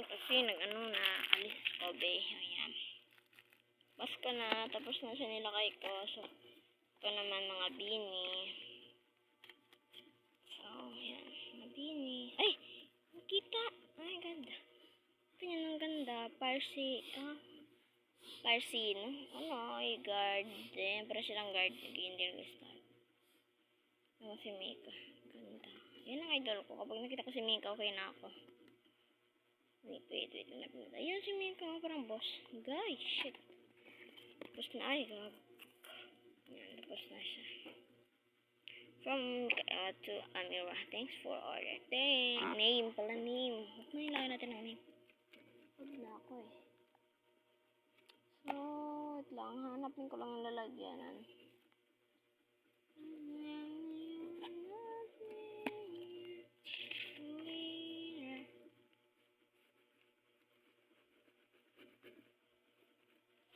kasi nag-ano na, alis Kobe. Ayan. Pasko na, tapos na siya nilakay ko. So, ito naman mga bini. So, ayan. Mga bini. Ay! Nakita! Ay, ganda. Ito yan ang ganda. Parsi, no? Ano, ay, garden. Para silang garden. Hindi nag-start. Ano si Mika. Ganda. Yan ang idol ko. Kapag nakita ko si Mika, okay na ako. Wait. Ayan si Mika. Parang boss. Guys, shit. Tapos na, ay, gag. Yan, tapos na siya. From to Amira. Thanks for order. Name pala, name. Huwag na ilagay natin ang name. Huwag na ako eh. So, wait lang. Hanapin ko lang ang lalagyanan.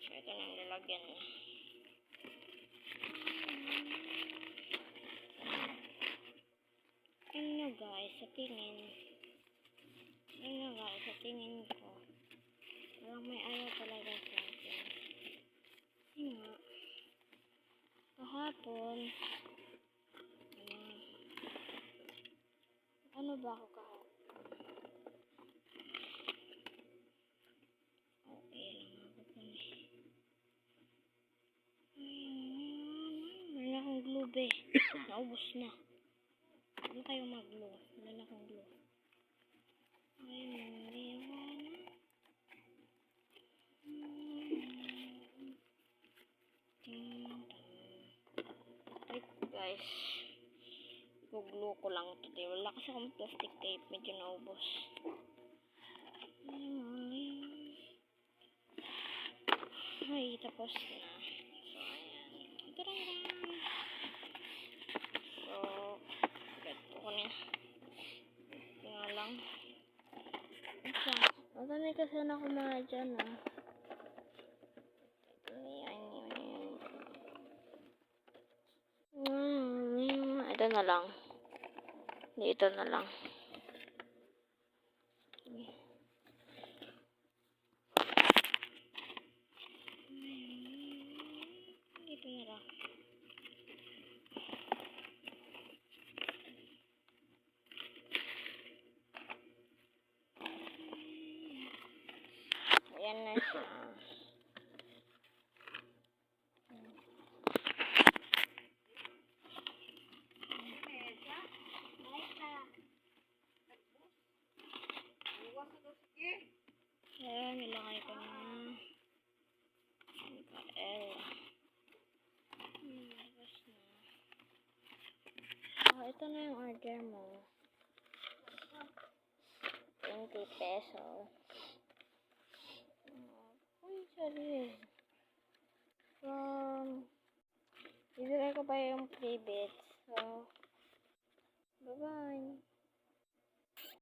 So, ito na ang lalagyan niya. Ano guys, sa tingin ko. Parang may ayaw talaga sa akin. Kasi nga, kahapon, ano ba ako kahapon? Okay lang ako kung wala akong glue be. Naubos na. Hindi kayo mag-glue. Wala akong glue. Wait guys. Glue ko lang ito. Wala kasi akong plastic tape. Medyo naubos. Ay, tapos na. So, ayan. Tarang! So, gato ko na. Kaya lang. Madami kasi na kumaha dyan, Ito na lang. Dito na lang. Dito na lang. Ayan na siya. Ayan, nilakay ko na. Mikael. Tapos na. Ito na yung order mo. 20 pesos. Uy, sorry. Bibigay ko pa yung freebies. So, bye-bye.